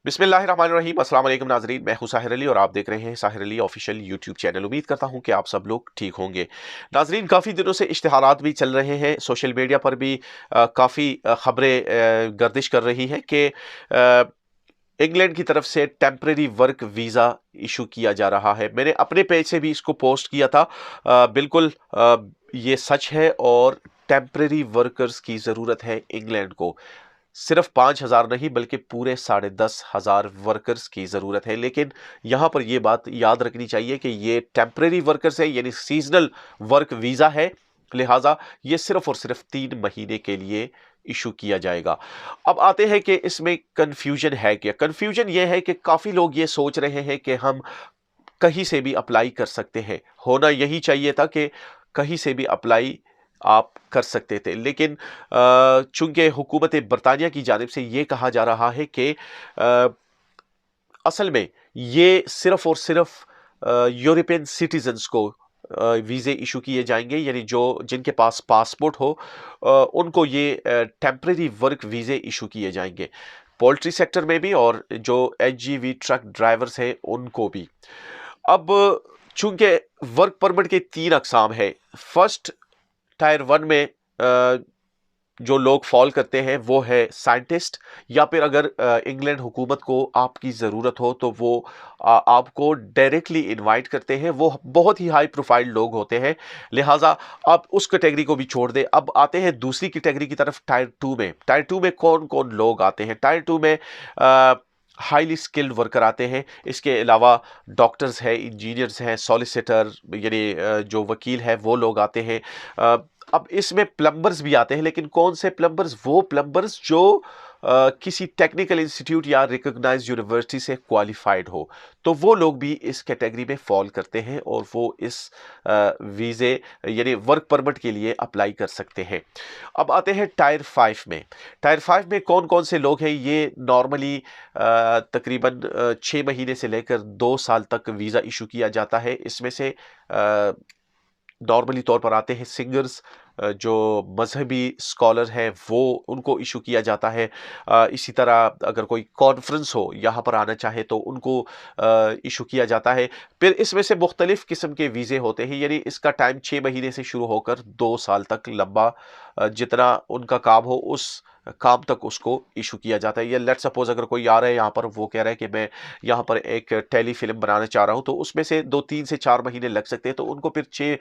बिस्मिल्लाहिर्रहमानिर्रहीम। अस्सलाम वालेकुम नाजरीन, मैं हूं साहिर अली और आप देख रहे हैं Sahir Ali official YouTube channel. उम्मीद करता हूं कि आप सब लोग ठीक होंगे। नाजरीन, काफ़ी दिनों से इश्तिहारात भी चल रहे हैं, सोशल मीडिया पर भी काफ़ी खबरें गर्दिश कर रही हैं कि इंग्लैंड की तरफ से टेम्परेरी वर्क वीज़ा इशू किया जा रहा है। मैंने अपने पेज से भी इसको पोस्ट किया था। बिल्कुल ये सच है और टेम्परेरी वर्कर्स की ज़रूरत है इंग्लैंड को। सिर्फ 5,000 नहीं बल्कि पूरे 10,500 वर्कर्स की ज़रूरत है। लेकिन यहाँ पर यह बात याद रखनी चाहिए कि ये टेम्परेरी वर्कर्स है, यानी सीजनल वर्क वीज़ा है, लिहाजा ये सिर्फ और सिर्फ 3 महीने के लिए इशू किया जाएगा। अब आते हैं कि इसमें कन्फ्यूजन है क्या। कन्फ्यूजन ये है कि काफ़ी लोग ये सोच रहे हैं कि हम कहीं से भी अप्लाई कर सकते हैं। होना यही चाहिए था कि कहीं से भी अप्लाई आप कर सकते थे, लेकिन चूंकि हुकूमत बरतानिया की जानिब से ये कहा जा रहा है कि असल में ये सिर्फ और सिर्फ यूरोपियन सिटीजन्स को वीज़े इशू किए जाएंगे, यानी जो जिनके पास पासपोर्ट हो उनको ये टेम्परेरी वर्क वीज़े इशू किए जाएंगे, पोल्ट्री सेक्टर में भी और जो एचजीवी ट्रक ड्राइवर्स हैं उनको भी। अब चूंकि वर्क परमिट के 3 अकसाम है। फर्स्ट, टायर 1 में जो लोग फॉल करते हैं वो है साइंटिस्ट, या फिर अगर इंग्लैंड हुकूमत को आपकी ज़रूरत हो तो वो आपको डायरेक्टली इनवाइट करते हैं। वो बहुत ही हाई प्रोफाइल लोग होते हैं, लिहाजा आप उस कैटेगरी को भी छोड़ दें। अब आते हैं दूसरी कैटेगरी की तरफ, टायर 2 में। टायर 2 में कौन कौन लोग आते हैं? टायर 2 में हाईली स्किल्ड वर्कर आते हैं। इसके अलावा डॉक्टर्स हैं, इंजीनियर्स हैं, सॉलिसिटर यानी जो वकील है वो लोग आते हैं। अब इसमें प्लम्बर्स भी आते हैं, लेकिन कौन से प्लम्बर्स? वो प्लम्बर्स जो किसी टेक्निकल इंस्टीट्यूट या रिकॉग्नाइज्ड यूनिवर्सिटी से क्वालिफाइड हो, तो वो लोग भी इस कैटेगरी में फॉल करते हैं और वो इस वीज़े यानी वर्क परमिट के लिए अप्लाई कर सकते हैं। अब आते हैं टायर 5 में। टायर 5 में कौन कौन से लोग हैं? ये नॉर्मली तकरीबन 6 महीने से लेकर 2 साल तक वीज़ा इशू किया जाता है। इसमें से नॉर्मली तौर पर आते हैं सिंगर्स, जो मजहबी स्कॉलर हैं वो उनको इशू किया जाता है। इसी तरह अगर कोई कॉन्फ्रेंस हो यहाँ पर आना चाहे तो उनको इशू किया जाता है। फिर इसमें से मुख्तलिफ किस्म के वीज़े होते हैं, यानी इसका टाइम 6 महीने से शुरू होकर 2 साल तक लंबा, जितना उनका काम हो उस काम तक उसको इशू किया जाता है। या लेट सपोज अगर कोई आ रहा है यहाँ पर, वो कह रहा है कि मैं यहाँ पर एक टेली फिल्म बनाना चाह रहा हूँ, तो उसमें से 2, 3 से 4 महीने लग सकते हैं, तो उनको फिर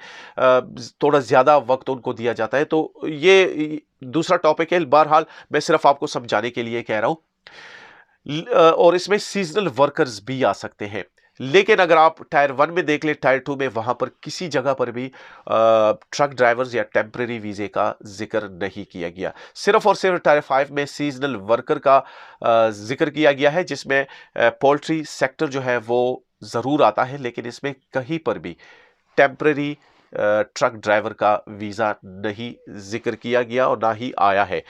थोड़ा ज़्यादा वक्त उनको दिया जाता है। तो ये दूसरा टॉपिक है। बहरहाल मैं सिर्फ आपको समझाने के लिए कह रहा हूँ। और इसमें सीजनल वर्कर्स भी आ सकते हैं। लेकिन अगर आप टायर 1 में देख ले, टायर 2 में वहां पर किसी जगह पर भी ट्रक ड्राइवर्स या टेम्परेरी वीजे का जिक्र नहीं किया गया। सिर्फ और सिर्फ टायर 5 में सीजनल वर्कर का जिक्र किया गया है, जिसमें पोल्ट्री सेक्टर जो है वो ज़रूर आता है, लेकिन इसमें कहीं पर भी टेम्परेरी ट्रक ड्राइवर का वीज़ा नहीं जिक्र किया गया और ना ही आया है।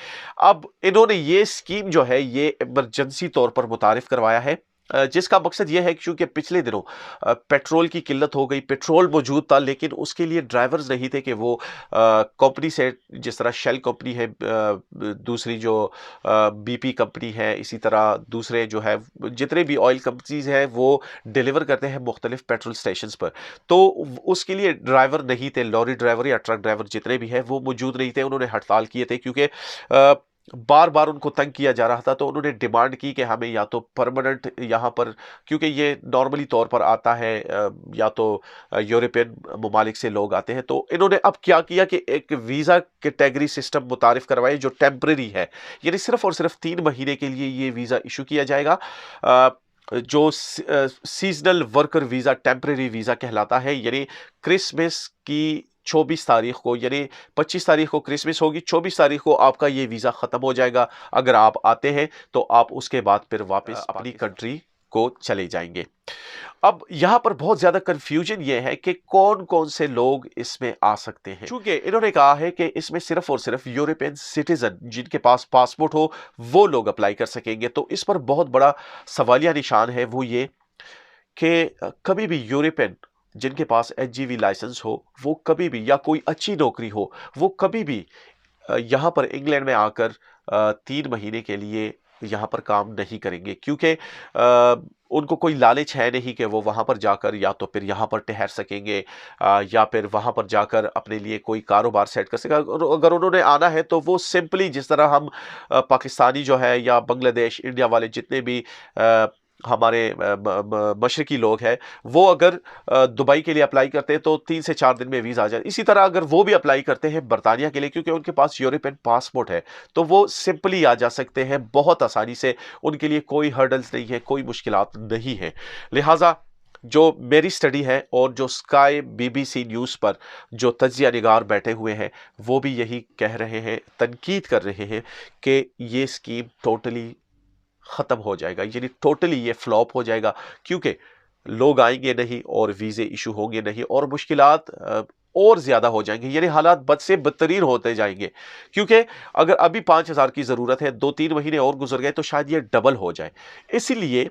अब इन्होंने ये स्कीम जो है ये इमरजेंसी तौर पर मुतारिफ करवाया है, जिसका मकसद ये है कि क्योंकि पिछले दिनों पेट्रोल की किल्लत हो गई। पेट्रोल मौजूद था लेकिन उसके लिए ड्राइवर्स नहीं थे कि वो कंपनी से, जिस तरह शेल कंपनी है, दूसरी जो बीपी कंपनी है, इसी तरह दूसरे जो है जितने भी ऑयल कंपनीज हैं वो डिलीवर करते हैं मुख्तलिफ पेट्रोल स्टेशन पर। तो उसके लिए ड्राइवर नहीं थे, लॉरी ड्राइवर या ट्रक ड्राइवर जितने भी हैं वो मौजूद नहीं थे। उन्होंने हड़ताल किए थे क्योंकि बार बार उनको तंग किया जा रहा था। तो उन्होंने डिमांड की कि हमें या तो परमानेंट यहाँ पर, क्योंकि ये नॉर्मली तौर पर आता है या तो यूरोपियन ममालिक से लोग आते हैं, तो इन्होंने अब क्या किया कि एक वीज़ा कैटेगरी सिस्टम मुतारिफ करवाए जो टेम्परेरी है, यानी सिर्फ और सिर्फ 3 महीने के लिए ये वीज़ा इशू किया जाएगा। जो seasonal worker visa temporary visa कहलाता है, यानी क्रिसमस की 24 तारीख को, यानी 25 तारीख को क्रिसमस होगी, 24 तारीख को आपका ये वीज़ा ख़त्म हो जाएगा। अगर आप आते हैं तो आप उसके बाद फिर वापस अपनी कंट्री को चले जाएंगे। अब यहाँ पर बहुत ज़्यादा कंफ्यूजन ये है कि कौन कौन से लोग इसमें आ सकते हैं। चूंकि इन्होंने कहा है कि इसमें सिर्फ और सिर्फ यूरोपियन सिटीजन जिनके पास पासपोर्ट हो वो लोग अप्लाई कर सकेंगे। तो इस पर बहुत बड़ा सवालिया निशान है, वो ये कि कभी भी यूरोपियन जिनके पास एचजीवी लाइसेंस हो, वो कभी भी, या कोई अच्छी नौकरी हो, वो कभी भी यहाँ पर इंग्लैंड में आकर 3 महीने के लिए یہاں پر کام نہیں کریں گے، کیونکہ ان کو کوئی لالچ ہے نہیں کہ وہ وہاں پر جا کر یا تو پھر یہاں پر ٹھہر سکیں گے یا پھر وہاں پر جا کر اپنے لیے کوئی کاروبار سیٹ کر سکیں گے۔ اگر انہوں نے آنا ہے تو وہ سمپلی جس طرح ہم پاکستانی جو ہے یا بنگلہ دیش انڈیا والے جتنے بھی ہمارے مشرقی لوگ ہیں، وہ اگر دبئی کے لیے اپلائی کرتے ہیں تو 3 سے 4 دن میں ویزا آ جائے۔ اسی طرح اگر وہ بھی اپلائی کرتے ہیں برطانیہ کے لیے، کیونکہ ان کے پاس یورپین پاسپورٹ ہے، تو وہ سمپلی آ جا سکتے ہیں بہت آسانی سے، ان کے لیے کوئی ہرڈلز نہیں ہے، کوئی مشکلات نہیں ہے۔ لہٰذا جو میری سٹڈی ہے اور جو اسکائی BBC نیوز پر جو تجزیہ نگار بیٹھے ہوئے ہیں وہ بھی یہی کہہ رہے ہیں، تنقید کر رہے ہیں کہ یہ اسکیم ٹوٹلی ختم ہو جائے گا، یعنی ٹوٹلی یہ فلاپ ہو جائے گا، کیونکہ لوگ آئیں گے نہیں اور ویزے ایشو ہوں گے نہیں اور مشکلات اور زیادہ ہو جائیں گے، یعنی حالات بد سے بدترین ہوتے جائیں گے، کیونکہ اگر ابھی 5,000 کی ضرورت ہے، 2-3 مہینے اور گزر گئے تو شاید یہ ڈبل ہو جائے۔ اسی لیے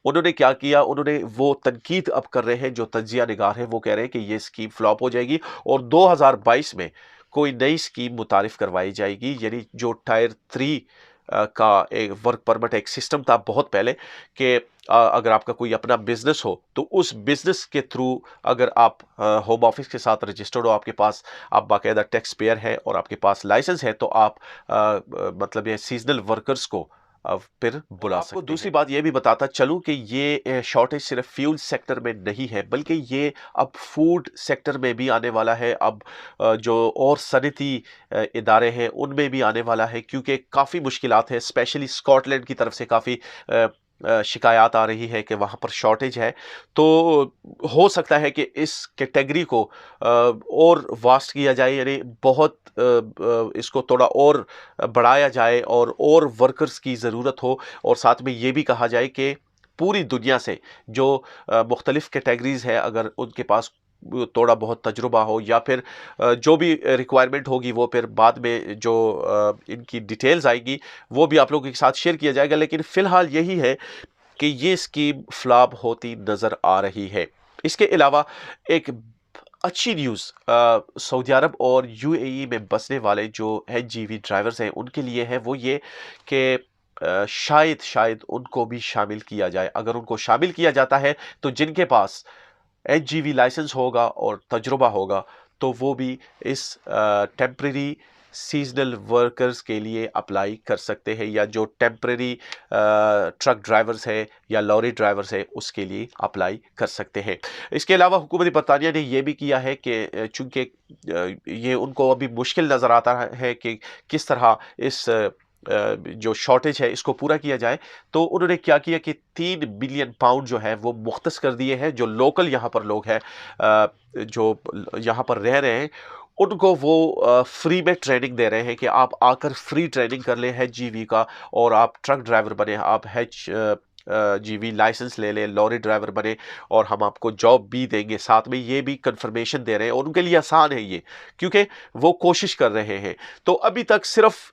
انہوں نے کیا کیا، انہوں نے وہ تنقید اب کر رہے ہیں، جو تجزیہ نگار ہیں وہ کہہ رہے ہیں کہ یہ اسکیم فلاپ ہو جائے گی اور 2022 میں کوئی نئی اسکیم متعارف کروائی جائے گی، یعنی جو ٹائر 3 کا ایک ورک پرمٹ ایک سسٹم تھا بہت پہلے کہ اگر آپ کا کوئی اپنا بزنس ہو تو اس بزنس کے تھرو اگر آپ ہوم آفس کے ساتھ رجسٹرڈ ہو، آپ کے پاس آپ باقاعدہ ٹیکس پیئر ہے اور آپ کے پاس لائسنس ہے، تو آپ مطلب یہ سیزنل ورکرز کو پھر بلا سکتے ہیں۔ آپ کو دوسری بات یہ بھی بتاتا چلوں کہ یہ شارٹیج صرف فیول سیکٹر میں نہیں ہے، بلکہ یہ اب فوڈ سیکٹر میں بھی آنے والا ہے، اب جو اور صنعتی ادارے ہیں ان میں بھی آنے والا ہے، کیونکہ کافی مشکلات ہے، اسپیشلی اسکاٹ لینڈ کی طرف سے کافی شکایات آ رہی ہے کہ وہاں پر شارٹیج ہے، تو ہو سکتا ہے کہ اس کیٹیگری کو اور واسٹ کیا جائے، یعنی بہت اس کو تھوڑا اور بڑھایا جائے اور ورکرز کی ضرورت ہو، اور ساتھ میں یہ بھی کہا جائے کہ پوری دنیا سے جو مختلف کیٹیگریز ہے، اگر ان کے پاس تھوڑا بہت تجربہ ہو یا پھر جو بھی ریکوائرمنٹ ہوگی وہ پھر بعد میں جو ان کی ڈیٹیلز آئے گی وہ بھی آپ لوگوں کے ساتھ شیئر کیا جائے گا، لیکن فی الحال یہی ہے کہ یہ اسکیم فلاپ ہوتی نظر آ رہی ہے۔ اس کے علاوہ ایک اچھی نیوز سعودی عرب اور UAE میں بسنے والے جو HGV ڈرائیورز ہیں ان کے لیے ہے، وہ یہ کہ شاید ان کو بھی شامل کیا جائے۔ اگر ان کو شامل کیا جاتا ہے تو جن کے پاس HGV لائسنس ہوگا اور تجربہ ہوگا تو وہ بھی اس ٹیمپریری سیزنل ورکرز کے لیے اپلائی کر سکتے ہیں، یا جو ٹیمپریری ٹرک ڈرائیورز ہیں یا لوری ڈرائیورز ہیں اس کے لیے اپلائی کر سکتے ہیں۔ اس کے علاوہ حکومت برطانیہ نے یہ بھی کیا ہے کہ چونکہ یہ ان کو ابھی مشکل نظر آتا ہے کہ کس طرح اس جو شارٹیج ہے اس کو پورا کیا جائے، تو انہوں نے کیا کیا کہ 3 بلین پاؤنڈ جو ہے وہ مختص کر دیے ہیں، جو لوکل یہاں پر لوگ ہیں جو یہاں پر رہ رہے ہیں ان کو وہ فری میں ٹریننگ دے رہے ہیں کہ آپ آ کر فری ٹریننگ کر لیں HGV کا، اور آپ ٹرک ڈرائیور بنے، آپ HGV لائسنس لے لیں، لوری ڈرائیور بنے، اور ہم آپ کو جاب بھی دیں گے، ساتھ میں یہ بھی کنفرمیشن دے رہے ہیں، اور ان کے لیے آسان ہے یہ، کیونکہ وہ کوشش کر رہے ہیں۔ تو ابھی تک صرف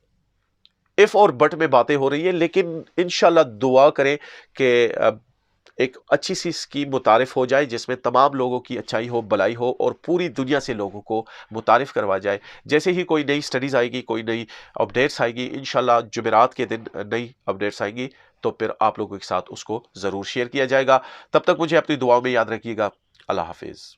اف اور بٹ میں باتیں ہو رہی ہیں، لیکن انشاءاللہ دعا کریں کہ ایک اچھی سی اسکیم متعارف ہو جائے جس میں تمام لوگوں کی اچھائی ہو، بلائی ہو، اور پوری دنیا سے لوگوں کو متعارف کروا جائے۔ جیسے ہی کوئی نئی سٹڈیز آئے گی، کوئی نئی اپڈیٹس آئے گی، انشاءاللہ جمعرات کے دن نئی اپڈیٹس آئیں گی تو پھر آپ لوگوں کے ساتھ اس کو ضرور شیئر کیا جائے گا۔ تب تک مجھے اپنی دعاؤں میں یاد رکھیے گا۔ اللہ حافظ۔